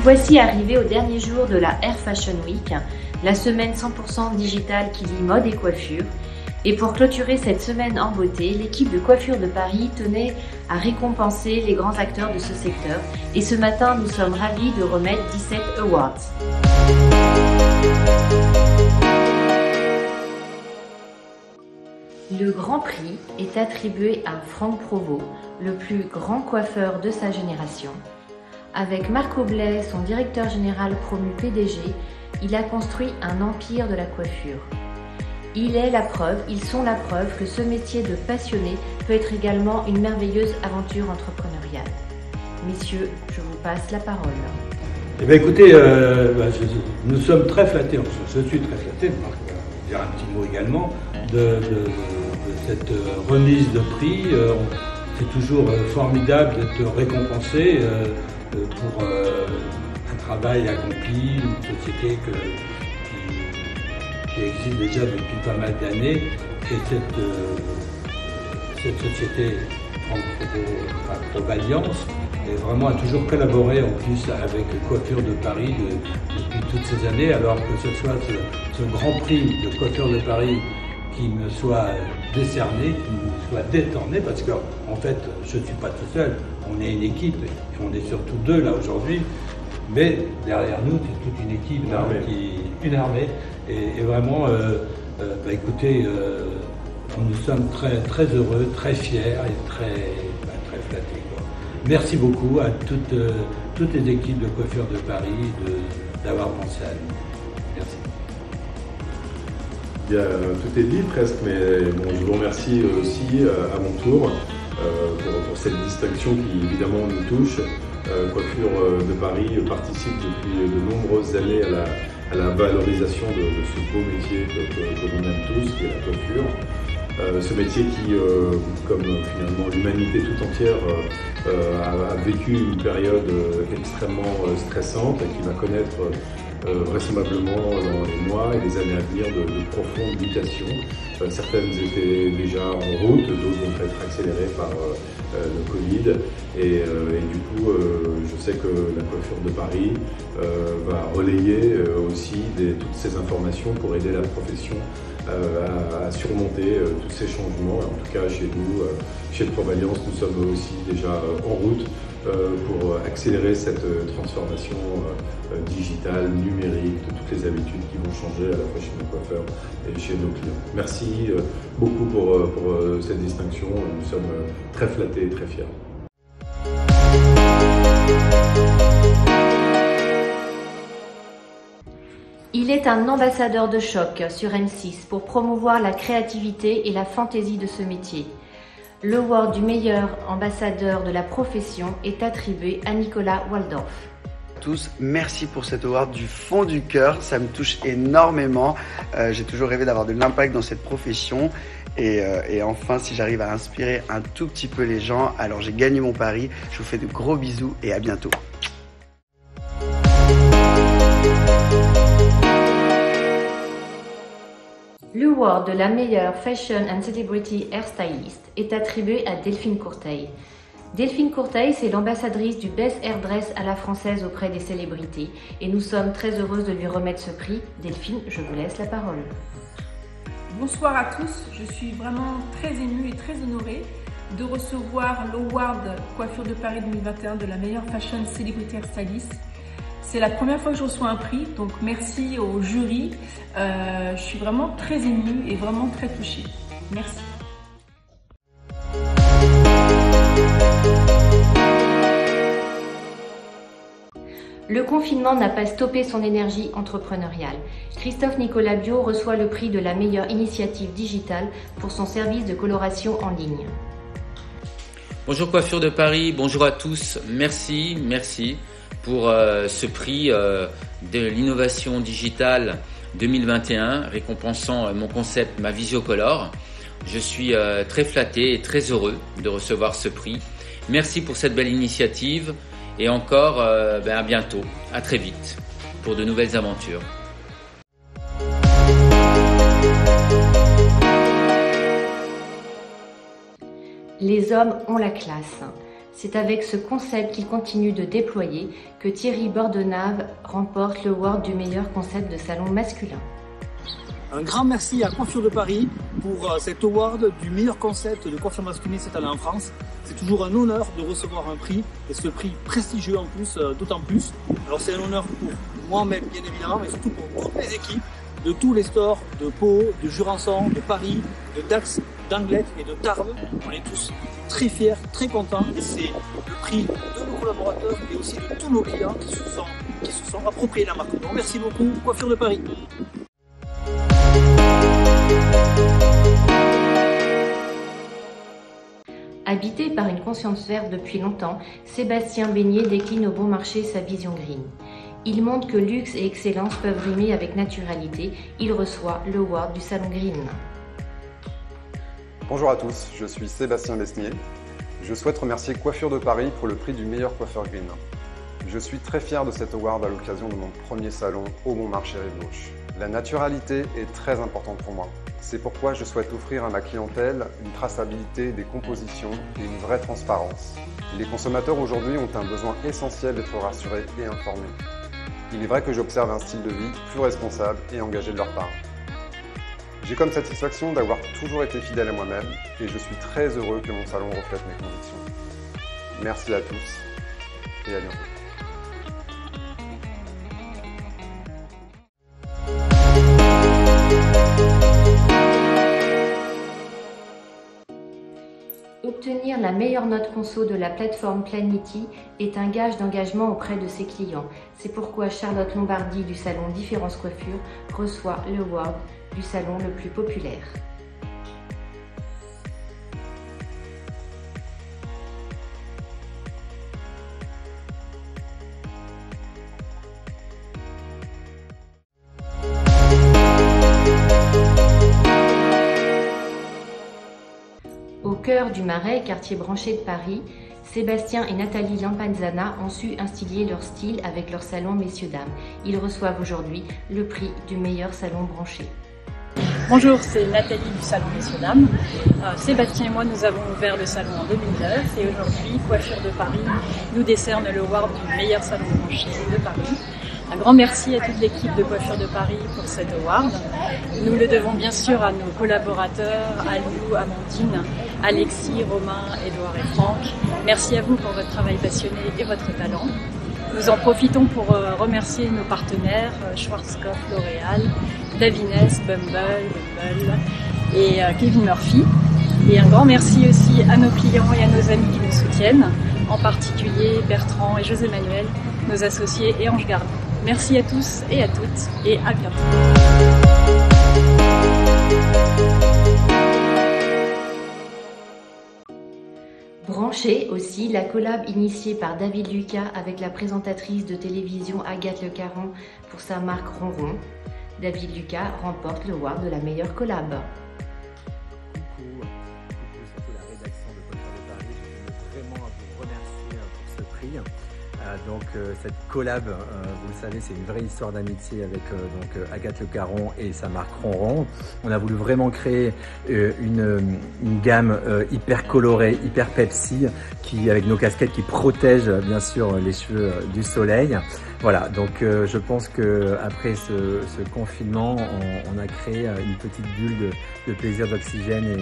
voici arrivés au dernier jour de la Air Fashion Week, la semaine 100% digitale qui lie mode et coiffure. Et pour clôturer cette semaine en beauté, l'équipe de Coiffure de Paris tenait à récompenser les grands acteurs de ce secteur. Et ce matin, nous sommes ravis de remettre 17 awards. Le Grand Prix est attribué à Franck Provost, le plus grand coiffeur de sa génération. Avec Marc Aublet, son directeur général promu PDG, il a construit un empire de la coiffure. Ils sont la preuve que ce métier de passionné peut être également une merveilleuse aventure entrepreneuriale. Messieurs, je vous passe la parole. Eh bien, écoutez, nous sommes très flattés, je suis très flatté, Marc va dire un petit mot également, de cette remise de prix. C'est toujours formidable d'être récompensé pour un travail accompli, une société qui existe déjà depuis pas mal d'années. Et cette société, Provaliance, a toujours collaboré en plus avec Coiffure de Paris depuis toutes ces années, alors que ce soit ce grand prix de Coiffure de Paris qui me soit décerné, qui me soit détorné, parce qu'en fait, je ne suis pas tout seul, on est une équipe, et on est surtout deux là aujourd'hui, mais derrière nous, c'est toute une équipe, une armée, et vraiment, écoutez, nous sommes très, très heureux, très fiers et très flattés, quoi. Merci beaucoup à toutes les équipes de Coiffure de Paris d'avoir pensé à nous. Merci. Bien, tout est dit presque, mais bon, je vous remercie aussi à mon tour pour cette distinction qui évidemment nous touche. Coiffure de Paris participe depuis de nombreuses années à la valorisation de ce beau métier que l'on aime tous, qui est la coiffure. Ce métier qui, comme finalement l'humanité tout entière, a vécu une période extrêmement stressante et qui va connaître vraisemblablement dans les mois et les années à venir de profondes mutations. Certaines étaient déjà en route, d'autres vont être accélérées par le Covid. Et du coup, je sais que la Coiffure de Paris va relayer aussi toutes ces informations pour aider la profession à surmonter tous ces changements. En tout cas, chez nous, chez Provaliance, nous sommes aussi déjà en route pour accélérer cette transformation digitale, numérique, de toutes les habitudes qui vont changer à la fois chez nos coiffeurs et chez nos clients. Merci beaucoup pour cette distinction. Nous sommes très flattés et très fiers. Il est un ambassadeur de choc sur M6 pour promouvoir la créativité et la fantaisie de ce métier. L'award du meilleur ambassadeur de la profession est attribué à Nicolas Waldorf. Tous, merci pour cet award du fond du cœur, ça me touche énormément. J'ai toujours rêvé d'avoir de l'impact dans cette profession et enfin si j'arrive à inspirer un tout petit peu les gens, alors j'ai gagné mon pari. Je vous fais de gros bisous et à bientôt. L'award de la meilleure Fashion and Celebrity Hairstylist est attribué à Delphine Courteil. Delphine Courteil, c'est l'ambassadrice du Best Hairdress à la française auprès des célébrités et nous sommes très heureuses de lui remettre ce prix. Delphine, je vous laisse la parole. Bonsoir à tous, je suis vraiment très émue et très honorée de recevoir l'award Coiffure de Paris 2021 de la meilleure Fashion Celebrity Hairstylist. C'est la première fois que je reçois un prix, donc merci au jury. Je suis vraiment très émue et vraiment très touchée. Merci. Le confinement n'a pas stoppé son énergie entrepreneuriale. Christophe Nicolas Bio reçoit le prix de la meilleure initiative digitale pour son service de coloration en ligne. Bonjour Coiffure de Paris, bonjour à tous, merci pour ce prix de l'innovation digitale 2021 récompensant mon concept Ma Visiocolor. Je suis très flatté et très heureux de recevoir ce prix. Merci pour cette belle initiative et encore à bientôt, à très vite pour de nouvelles aventures. Les hommes ont la classe. C'est avec ce concept qu'il continue de déployer que Thierry Bordenave remporte le award du meilleur concept de salon masculin. Un grand merci à Coiffure de Paris pour cet award du meilleur concept de coiffure masculine cette année en France. C'est toujours un honneur de recevoir un prix, et ce prix prestigieux en plus, d'autant plus. Alors c'est un honneur pour moi-même bien évidemment, mais surtout pour toutes les équipes de tous les stores de Pau, de Jurançon, de Paris, de Dax, d'Anglet et de Tarbes. On est tous très fiers, très contents, et c'est le prix de nos collaborateurs et aussi de tous nos clients qui se sont appropriés la marque. Donc merci beaucoup, Coiffure de Paris. Habité par une conscience verte depuis longtemps, Sébastien Beignet décline au bon marché sa vision green. Il montre que luxe et excellence peuvent rimer avec naturalité. Il reçoit le award du Salon Green. Bonjour à tous, je suis Sébastien Besnier. Je souhaite remercier Coiffure de Paris pour le prix du meilleur coiffeur green. Je suis très fier de cet award à l'occasion de mon premier salon au Bon Marché Rive Gauche. La naturalité est très importante pour moi. C'est pourquoi je souhaite offrir à ma clientèle une traçabilité des compositions et une vraie transparence. Les consommateurs aujourd'hui ont un besoin essentiel d'être rassurés et informés. Il est vrai que j'observe un style de vie plus responsable et engagé de leur part. J'ai comme satisfaction d'avoir toujours été fidèle à moi-même et je suis très heureux que mon salon reflète mes convictions. Merci à tous et à bientôt. Obtenir la meilleure note conso de la plateforme Planity est un gage d'engagement auprès de ses clients. C'est pourquoi Charlotte Lombardi du salon Différence Coiffure reçoit le award du salon le plus populaire. Au cœur du Marais, quartier branché de Paris, Sébastien et Nathalie Lampanzana ont su instiller leur style avec leur salon Messieurs-Dames. Ils reçoivent aujourd'hui le prix du meilleur salon branché. Bonjour, c'est Nathalie du salon Messieurs-Dames. Sébastien et moi, nous avons ouvert le salon en 2009 et aujourd'hui, Coiffure de Paris nous décerne le award du meilleur salon branché de Paris. Un grand merci à toute l'équipe de Coiffure de Paris pour cet award. Nous le devons bien sûr à nos collaborateurs, Alou, Amandine, Alexis, Romain, Édouard et Franck. Merci à vous pour votre travail passionné et votre talent. Nous en profitons pour remercier nos partenaires, Schwarzkopf, L'Oréal, Davines, Bumble et Kevin Murphy. Et un grand merci aussi à nos clients et à nos amis qui nous soutiennent, en particulier Bertrand et José Manuel, nos associés et Ange Gardien. Merci à tous et à toutes et à bientôt. Branché aussi, la collab initiée par David Lucas avec la présentatrice de télévision Agathe Le Caron pour sa marque Ronron. David Lucas remporte le award de la meilleure collab. Coucou surtout la rédaction de Coiffure de Paris. Je tenais vraiment à vous remercier pour ce prix. Cette collab, vous le savez, c'est une vraie histoire d'amitié avec Agathe Le Caron et sa marque Ronron. On a voulu vraiment créer une gamme hyper colorée, hyper Pepsi, avec nos casquettes qui protègent bien sûr les cheveux du soleil. Voilà, donc je pense que après ce confinement, on a créé une petite bulle de plaisir, d'oxygène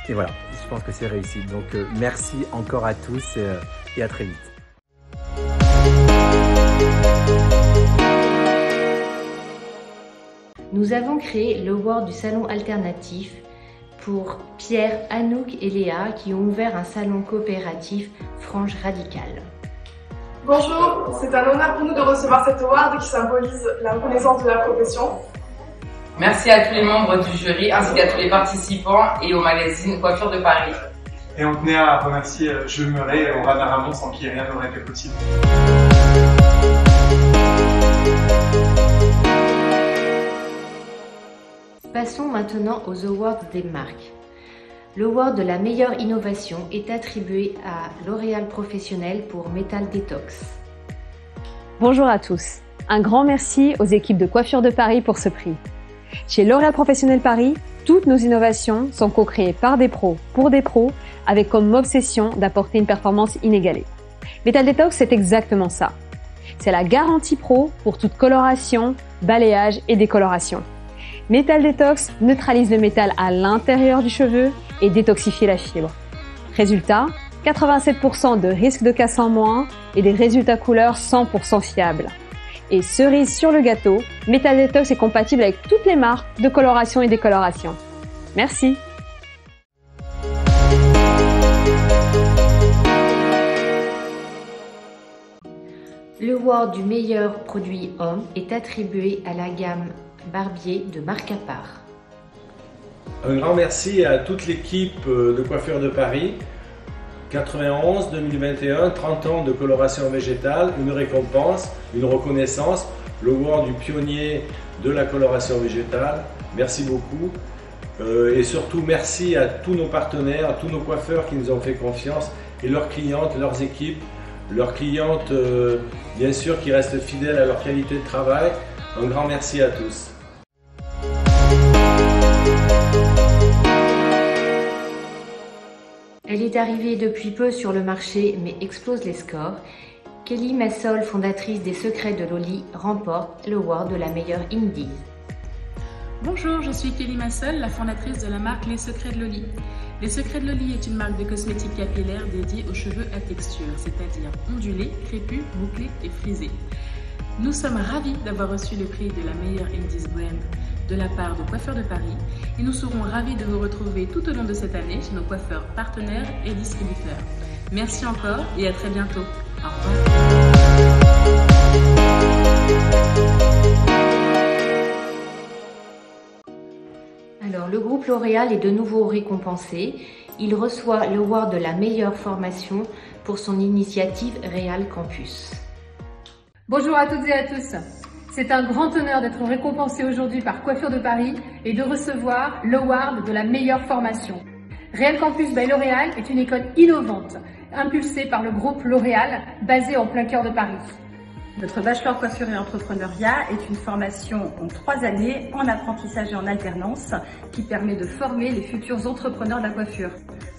et voilà, je pense que c'est réussi. Donc merci encore à tous et à très vite. Nous avons créé l'award du salon alternatif pour Pierre, Anouk et Léa qui ont ouvert un salon coopératif Frange Radicale. Bonjour, c'est un honneur pour nous de recevoir cet award qui symbolise la reconnaissance de la profession. Merci à tous les membres du jury ainsi qu'à tous les participants et au magazine Coiffure de Paris. Et on tenait à remercier Jules Murray et Aurane Ramon sans qui rien n'aurait été possible. Passons maintenant aux awards des marques. L'award de la meilleure innovation est attribué à L'Oréal Professionnel pour Metal Detox. Bonjour à tous. Un grand merci aux équipes de Coiffure de Paris pour ce prix. Chez L'Oréal Professionnel Paris, toutes nos innovations sont co-créées par des pros, pour des pros, avec comme obsession d'apporter une performance inégalée. Metal Detox, c'est exactement ça. C'est la garantie pro pour toute coloration, balayage et décoloration. Metal Detox neutralise le métal à l'intérieur du cheveu et détoxifie la fibre. Résultat, 87% de risque de casse en moins et des résultats couleurs 100% fiables. Et cerise sur le gâteau, Metal Detox est compatible avec toutes les marques de coloration et décoloration. Merci. Le award du meilleur produit homme est attribué à la gamme Barbier de marque à part. Un grand merci à toute l'équipe de Coiffure de Paris. 91, 2021, 30 ans de coloration végétale, une récompense, une reconnaissance, le award du pionnier de la coloration végétale. Merci beaucoup. Et surtout, merci à tous nos partenaires, à tous nos coiffeurs qui nous ont fait confiance et leurs clientes, leurs équipes, leurs clientes, bien sûr, qui restent fidèles à leur qualité de travail. Un grand merci à tous. Elle est arrivée depuis peu sur le marché mais explose les scores. Kelly Massol, fondatrice des Secrets de Loli, remporte le award de la meilleure Indies. Bonjour, je suis Kelly Massol, la fondatrice de la marque Les Secrets de Loli. Les Secrets de Loli est une marque de cosmétiques capillaires dédiée aux cheveux à texture, c'est-à-dire ondulés, crépus, bouclés et frisés. Nous sommes ravis d'avoir reçu le prix de la meilleure Indies Brand de la part de Coiffure de Paris et nous serons ravis de vous retrouver tout au long de cette année chez nos coiffeurs partenaires et distributeurs. Merci encore et à très bientôt. Au revoir. Alors, le groupe L'Oréal est de nouveau récompensé. Il reçoit le award de la meilleure formation pour son initiative Réal Campus. Bonjour à toutes et à tous. C'est un grand honneur d'être récompensé aujourd'hui par Coiffure de Paris et de recevoir l'award de la meilleure formation. Réal Campus by L'Oréal est une école innovante, impulsée par le groupe L'Oréal, basé en plein cœur de Paris. Notre bachelor coiffure et entrepreneuriat est une formation en 3 années en apprentissage et en alternance qui permet de former les futurs entrepreneurs de la coiffure.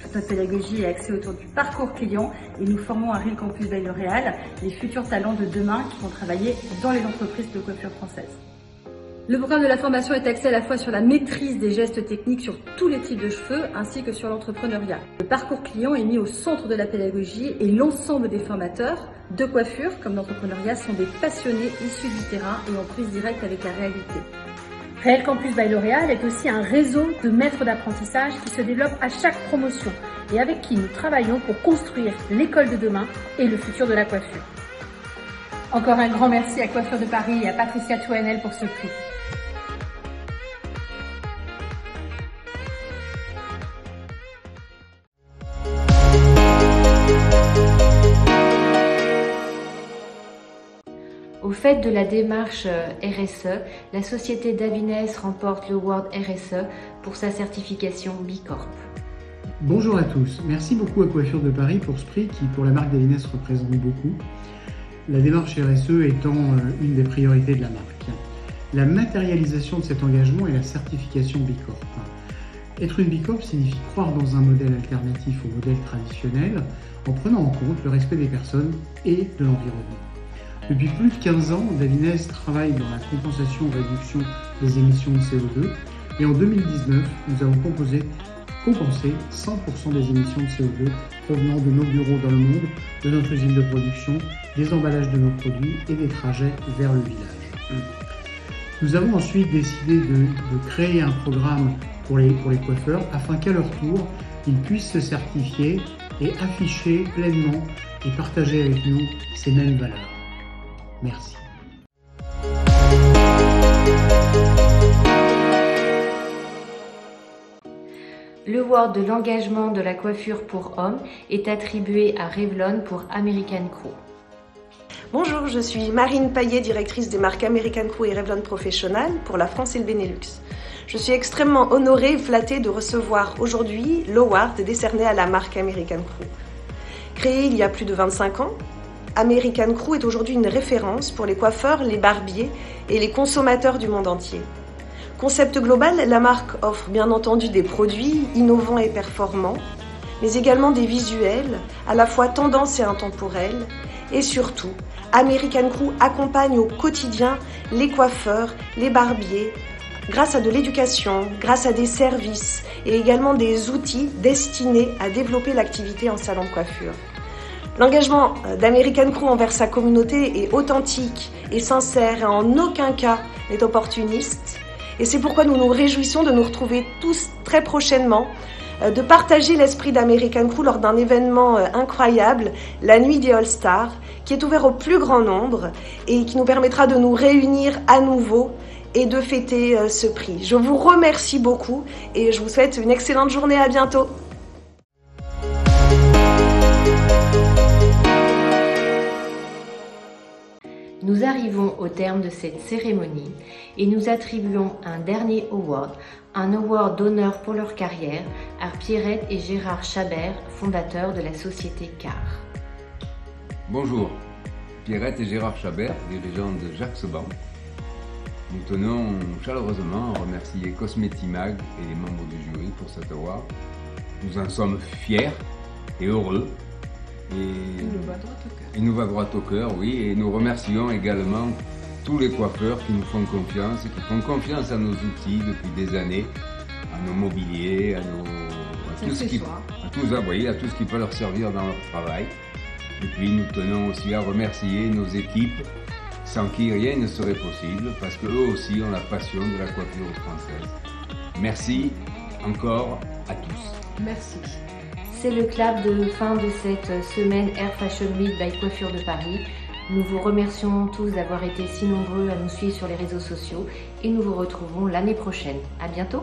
Toute notre pédagogie est axée autour du parcours client et nous formons à Réal Campus by L'Oréal les futurs talents de demain qui vont travailler dans les entreprises de coiffure françaises. Le programme de la formation est axé à la fois sur la maîtrise des gestes techniques sur tous les types de cheveux ainsi que sur l'entrepreneuriat. Le parcours client est mis au centre de la pédagogie et l'ensemble des formateurs, de coiffure comme d'entrepreneuriat, sont des passionnés issus du terrain et en prise directe avec la réalité. Réal Campus by L'Oréal est aussi un réseau de maîtres d'apprentissage qui se développe à chaque promotion et avec qui nous travaillons pour construire l'école de demain et le futur de la coiffure. Encore un grand merci à Coiffure de Paris et à Patricia Touanel pour ce prix. Au fait de la démarche RSE, la société Davines remporte le Award RSE pour sa certification B Corp. Bonjour à tous, merci beaucoup à Coiffure de Paris pour ce prix qui pour la marque Davines représente beaucoup. La démarche RSE étant une des priorités de la marque. La matérialisation de cet engagement est la certification B Corp. Être une B Corp signifie croire dans un modèle alternatif au modèle traditionnel en prenant en compte le respect des personnes et de l'environnement. Depuis plus de 15 ans, Davines travaille dans la compensation et réduction des émissions de CO2 et en 2019, nous avons compensé 100% des émissions de CO2 provenant de nos bureaux dans le monde, de notre usine de production, des emballages de nos produits et des trajets vers le village. Nous avons ensuite décidé de créer un programme pour les coiffeurs afin qu'à leur tour, ils puissent se certifier et afficher pleinement et partager avec nous ces mêmes valeurs. Merci. Le award de l'engagement de la coiffure pour hommes est attribué à Revlon pour American Crew. Bonjour, je suis Marine Paillet, directrice des marques American Crew et Revlon Professional pour la France et le Benelux. Je suis extrêmement honorée et flattée de recevoir aujourd'hui l'award décerné à la marque American Crew. Créée il y a plus de 25 ans, American Crew est aujourd'hui une référence pour les coiffeurs, les barbiers et les consommateurs du monde entier. Concept global, la marque offre bien entendu des produits innovants et performants, mais également des visuels, à la fois tendance et intemporels. Et surtout, American Crew accompagne au quotidien les coiffeurs, les barbiers, grâce à de l'éducation, grâce à des services et également des outils destinés à développer l'activité en salon de coiffure. L'engagement d'American Crew envers sa communauté est authentique et sincère et en aucun cas n'est opportuniste. Et c'est pourquoi nous nous réjouissons de nous retrouver tous très prochainement, de partager l'esprit d'American Crew lors d'un événement incroyable, la Nuit des All-Stars, qui est ouvert au plus grand nombre et qui nous permettra de nous réunir à nouveau et de fêter ce prix. Je vous remercie beaucoup et je vous souhaite une excellente journée. À bientôt. Nous arrivons au terme de cette cérémonie et nous attribuons un dernier award, un award d'honneur pour leur carrière à Pierrette et Gérard Chabert, fondateurs de la société CAR. Bonjour, Pierrette et Gérard Chabert, dirigeants de Jacques Seban. Nous tenons chaleureusement à remercier Cosmetimag et les membres du jury pour cet award. Nous en sommes fiers et heureux. Et il nous va droit au cœur, oui, et nous remercions également tous les coiffeurs qui nous font confiance et qui font confiance à nos outils depuis des années, à nos mobiliers, à tout ce qui peut leur servir dans leur travail. Et puis nous tenons aussi à remercier nos équipes, sans qui rien ne serait possible, parce qu'eux aussi ont la passion de la coiffure française. Merci encore à tous. Merci. C'est le clap de fin de cette semaine Air Fashion Week by Coiffure de Paris. Nous vous remercions tous d'avoir été si nombreux à nous suivre sur les réseaux sociaux et nous vous retrouvons l'année prochaine. À bientôt.